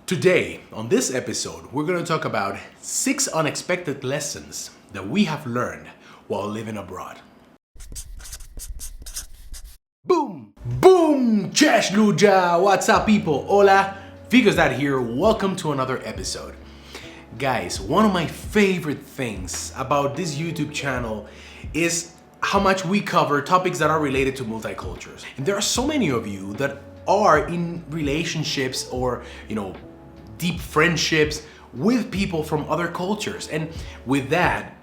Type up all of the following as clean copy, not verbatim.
Today, on this episode, we're going to talk about 6 unexpected lessons that we have learned while living abroad. Boom! Boom! Cześć ludzie! What's up people? Hola! Figures that here, welcome to another episode. Guys, one of my favorite things about this YouTube channel is how much we cover topics that are related to multicultures. And there are so many of you that are in relationships or, deep friendships with people from other cultures. And with that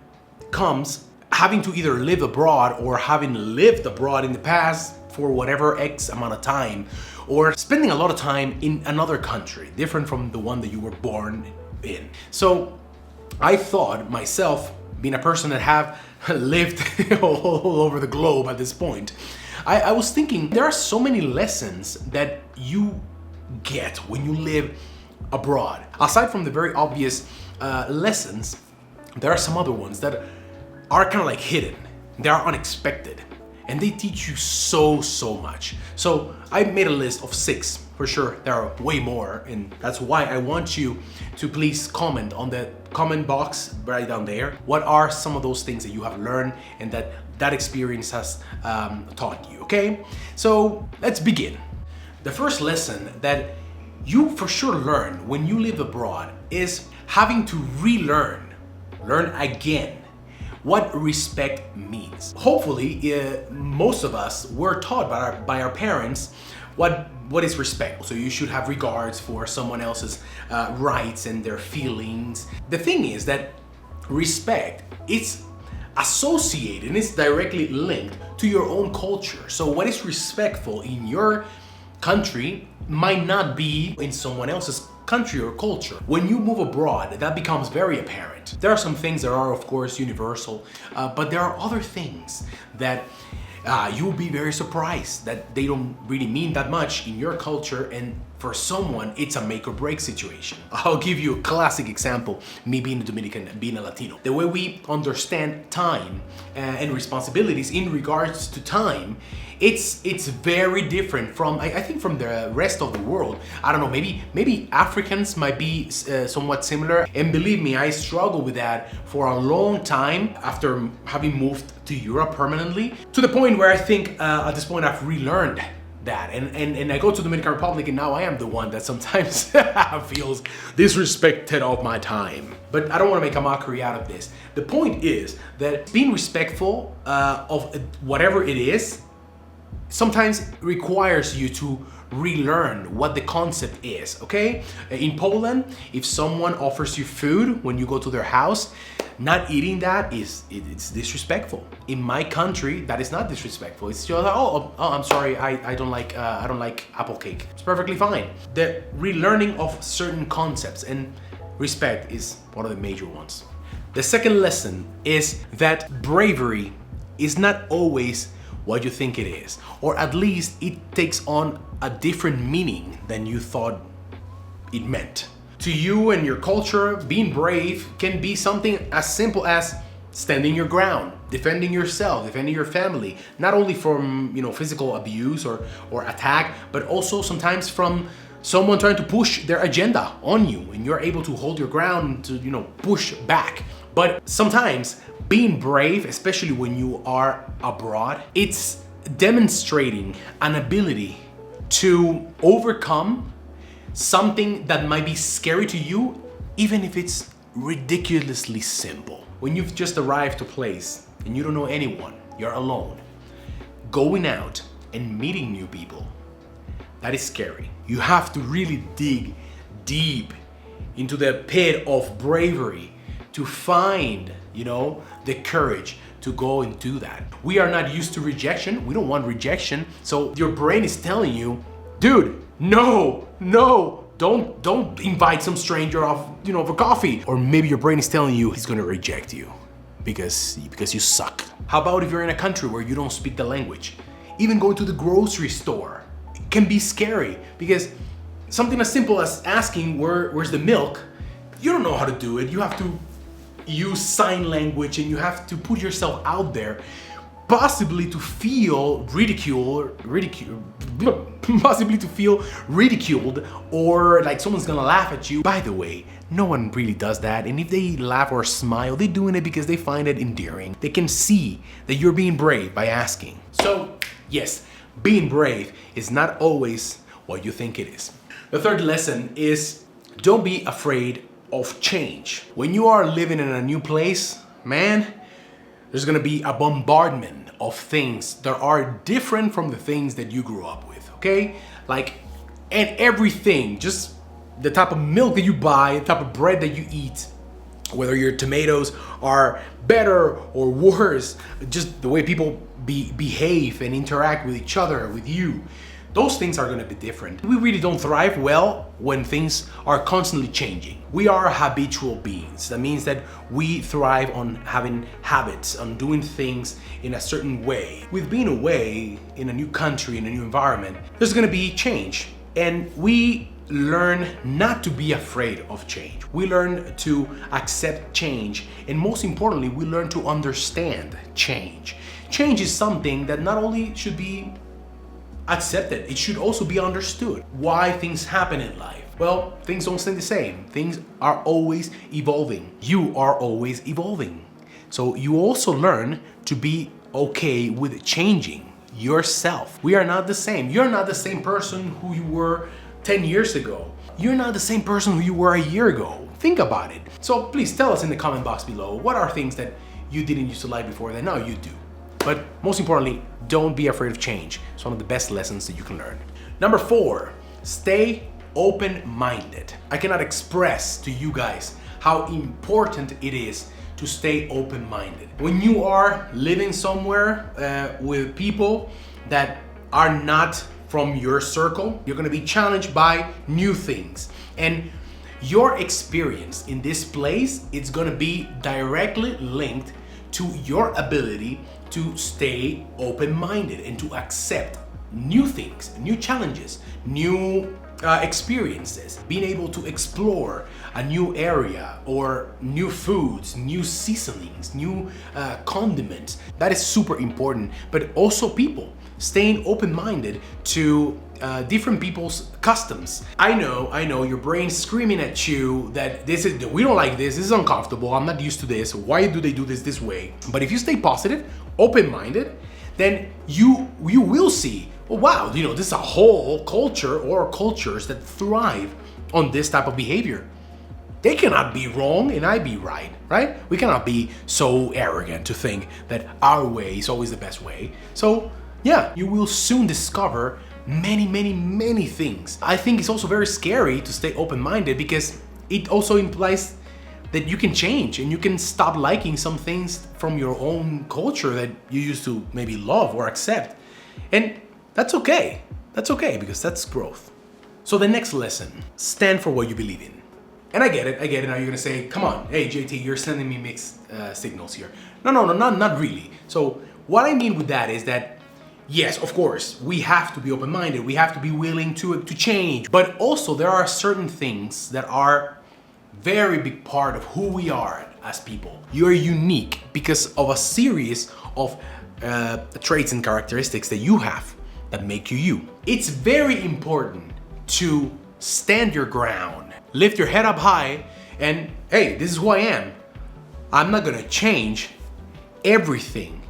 comes having to either live abroad or having lived abroad in the past for whatever X amount of time, or spending a lot of time in another country, different from the one that you were born in. So I thought myself, being a person that have lived all over the globe at this point, I was thinking there are so many lessons that you get when you live abroad. Aside from the very obvious lessons, there are some other ones that are kind of like hidden. They are unexpected and they teach you so much. So I made a list of 6. For sure, there are way more, and that's why I want you to please comment on the comment box right down there. What are some of those things that you have learned and that experience has taught you, okay? So let's begin. The first lesson that you for sure learn when you live abroad is having to learn again what respect means. Hopefully, most of us were taught by our parents what is respect. So you should have regards for someone else's rights and their feelings. The thing is that respect, it's associated and it's directly linked to your own culture. So what is respectful in your country might not be in someone else's country or culture. When you move abroad, that becomes very apparent. There are some things that are, of course, universal, but there are other things that you'll be very surprised that they don't really mean that much in your culture, and for someone, it's a make or break situation. I'll give you a classic example, me being a Dominican, being a Latino. The way we understand time and responsibilities in regards to time, it's very different from, I think, from the rest of the world. I don't know, maybe Africans might be somewhat similar. And believe me, I struggled with that for a long time after having moved to Europe permanently, to the point where I think at this point I've relearned that. And I go to the Dominican Republic, and now I am the one that sometimes feels disrespected of my time. But I don't want to make a mockery out of this. The point is that being respectful of whatever it is sometimes requires you to relearn what the concept is, okay? In Poland, if someone offers you food when you go to their house, not eating that it's disrespectful. In my country, that is not disrespectful. It's just like, oh, I'm sorry, I don't like apple cake. It's perfectly fine. The relearning of certain concepts and respect is one of the major ones. The second lesson is that bravery is not always what you think it is, or at least it takes on a different meaning than you thought it meant. To you and your culture, being brave can be something as simple as standing your ground, defending yourself, defending your family, not only from physical abuse or attack, but also sometimes from someone trying to push their agenda on you, and you're able to hold your ground to push back. But sometimes being brave, especially when you are abroad, it's demonstrating an ability to overcome something that might be scary to you, even if it's ridiculously simple. When you've just arrived to a place and you don't know anyone, you're alone, going out and meeting new people, that is scary. You have to really dig deep into the pit of bravery to find, the courage to go and do that. We are not used to rejection. We don't want rejection. So your brain is telling you, dude, no, don't invite some stranger off, for coffee. Or maybe your brain is telling you he's gonna reject you because you suck. How about if you're in a country where you don't speak the language? Even going to the grocery store can be scary, because something as simple as asking where's the milk, you don't know how to do it. You have to use sign language and you have to put yourself out there. possibly to feel possibly to feel ridiculed, or like someone's gonna laugh at you. By the way, no one really does that, and if they laugh or smile, they're doing it because they find it endearing. They can see that you're being brave by asking. So yes, being brave is not always what you think it is. The third lesson is don't be afraid of change. When you are living in a new place, man, there's gonna be a bombardment of things that are different from the things that you grew up with, okay? Like, and everything, just the type of milk that you buy, the type of bread that you eat, whether your tomatoes are better or worse, just the way people behave and interact with each other, with you, those things are gonna be different. We really don't thrive well when things are constantly changing. We are habitual beings. That means that we thrive on having habits, on doing things in a certain way. With being away in a new country, in a new environment, there's gonna be change. And we learn not to be afraid of change. We learn to accept change. And most importantly, we learn to understand change. Change is something that not only should be accepted, it should also be understood. Why things happen in life? Well, things don't stay the same. Things are always evolving. You are always evolving. So you also learn to be okay with changing yourself. We are not the same. You're not the same person who you were 10 years ago. You're not the same person who you were a year ago. Think about it. So please tell us in the comment box below, what are things that you didn't used to like before that now you do? But most importantly, don't be afraid of change. It's one of the best lessons that you can learn. Number 4, stay open-minded. I cannot express to you guys how important it is to stay open-minded. When you are living somewhere with people that are not from your circle, you're gonna be challenged by new things. And your experience in this place is gonna be directly linked to your ability to stay open-minded and to accept new things, new challenges, new experiences, being able to explore a new area or new foods, new seasonings, new condiments. That is super important, but also people staying open-minded to different people's customs. I know your brain's screaming at you that we don't like this is uncomfortable, I'm not used to this, why do they do this way? But if you stay positive, open-minded, then you will see, oh wow, this is a whole culture or cultures that thrive on this type of behavior. They cannot be wrong and I be right? We cannot be so arrogant to think that our way is always the best way. So yeah, you will soon discover many things. I think it's also very scary to stay open-minded because it also implies that you can change and you can stop liking some things from your own culture that you used to maybe love or accept. And that's okay. That's okay because that's growth. So the next lesson, stand for what you believe in. And I get it. Now you're gonna say, come on, hey JT, you're sending me mixed signals here. No, not really. So what I mean with that is that yes, of course, we have to be open-minded. We have to be willing to change. But also there are certain things that are very big part of who we are as people. You're unique because of a series of traits and characteristics that you have that make you you. It's very important to stand your ground, lift your head up high, and hey, this is who I am. I'm not gonna change everything.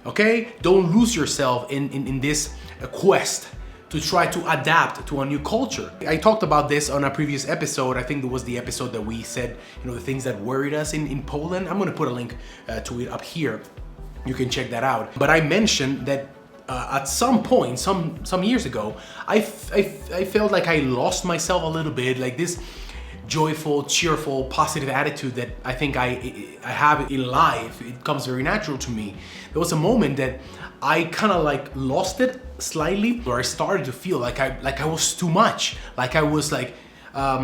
Okay? Don't lose yourself in this quest to try to adapt to a new culture. I talked about this on a previous episode. I think it was the episode that we said, the things that worried us in Poland. I'm gonna put a link to it up here. You can check that out. But I mentioned that at some point, some years ago, I felt like I lost myself a little bit, like this joyful, cheerful, positive attitude that I think I have in life. It comes very natural to me. There was a moment that I kind of like lost it slightly, where I started to feel like I was too much. Like I was like, I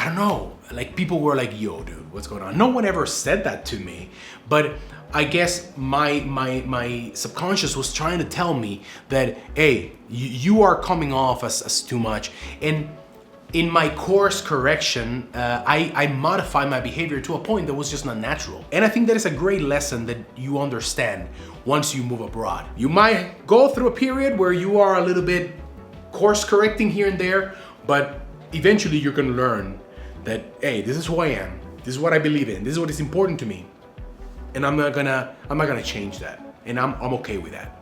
don't know, like people were like, yo dude, what's going on? No one ever said that to me, but I guess my subconscious was trying to tell me that, hey, you are coming off as too much. And in my course correction, I modified my behavior to a point that was just not natural. And I think that is a great lesson that you understand once you move abroad. You might go through a period where you are a little bit course correcting here and there, but eventually you're gonna learn that, hey, this is who I am. This is what I believe in. This is what is important to me. And I'm not gonna change that. And I'm okay with that.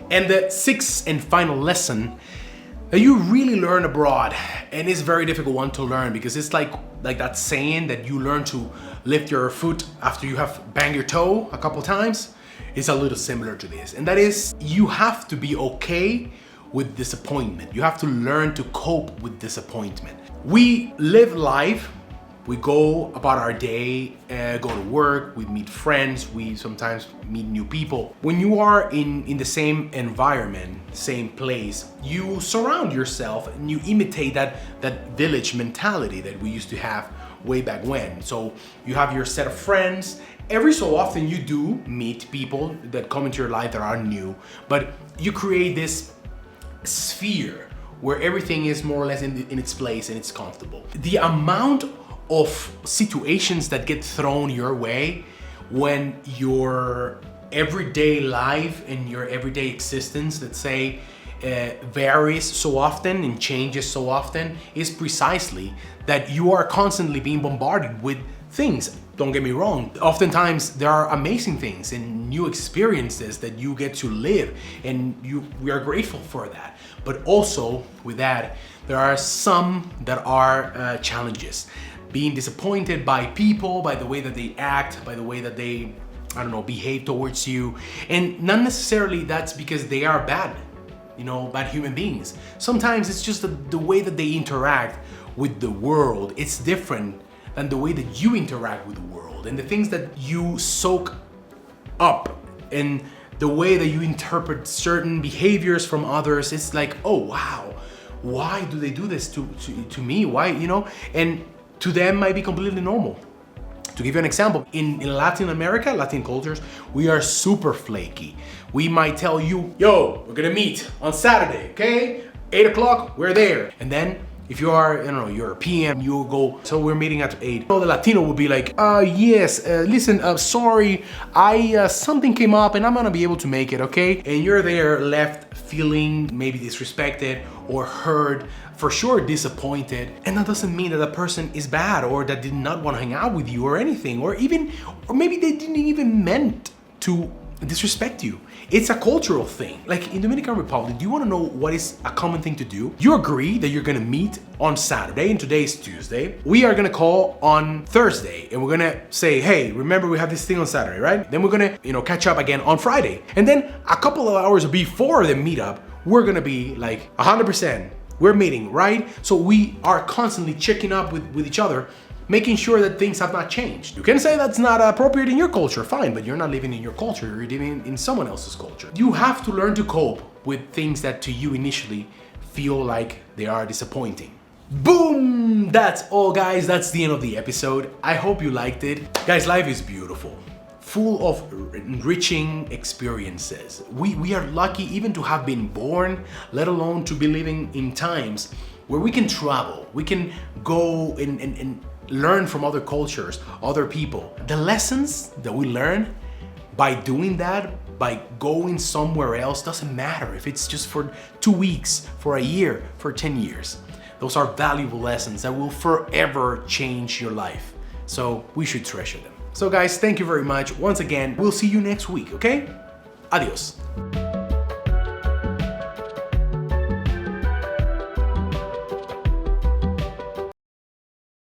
And the sixth and final lesson that you really learn abroad, and it's a very difficult one to learn because it's like that saying that you learn to lift your foot after you have banged your toe a couple times. It's a little similar to this, and that is you have to be okay with disappointment. You have to learn to cope with disappointment. We live life. We go about our day, go to work, we meet friends, we sometimes meet new people. When you are in the same environment, same place, you surround yourself and you imitate that village mentality that we used to have way back when. So you have your set of friends. Every so often you do meet people that come into your life that are new, but you create this sphere where everything is more or less in its place and it's comfortable. The amount of situations that get thrown your way when your everyday life and your everyday existence, let's say, varies so often and changes so often is precisely that you are constantly being bombarded with things. Don't get me wrong, oftentimes there are amazing things and new experiences that you get to live, and we are grateful for that. But also with that, there are some that are challenges. Being disappointed by people, by the way that they act, by the way that they, I don't know, behave towards you. And not necessarily that's because they are bad, bad human beings. Sometimes it's just the way that they interact with the world. It's different than the way that you interact with the world, and the things that you soak up and the way that you interpret certain behaviors from others. It's like, oh wow, why do they do this to me? Why, and to them might be completely normal. To give you an example, in Latin America, Latin cultures, we are super flaky. We might tell you, yo, we're gonna meet on Saturday, okay? 8 o'clock, we're there. And then if you are, European, you go, so we're meeting at 8. The Latino would be like, yes, listen, sorry, something came up and I'm gonna be able to make it, okay? And you're there left feeling maybe disrespected or hurt, for sure disappointed. And that doesn't mean that the person is bad or that did not want to hang out with you or anything, or maybe they didn't even meant to disrespect you. It's a cultural thing. Like in Dominican Republic, do you want to know what is a common thing to do? You agree that you're gonna meet on Saturday, and today is Tuesday. We are gonna call on Thursday, and we're gonna say, hey, remember we have this thing on Saturday, right? Then we're gonna, catch up again on Friday. And then a couple of hours before the meetup, we're gonna be like 100%. We're meeting, right? So we are constantly checking up with each other, making sure that things have not changed. You can say that's not appropriate in your culture, fine, but you're not living in your culture, you're living in someone else's culture. You have to learn to cope with things that to you initially feel like they are disappointing. Boom! That's all, guys. That's the end of the episode. I hope you liked it. Guys, life is beautiful, full of enriching experiences. We are lucky even to have been born, let alone to be living in times where we can travel, we can go and learn from other cultures, other people. The lessons that we learn by doing that, by going somewhere else, doesn't matter if it's just for 2 weeks, for a year, for 10 years. Those are valuable lessons that will forever change your life. So we should treasure them. So guys, thank you very much. Once again, we'll see you next week, okay? Adios.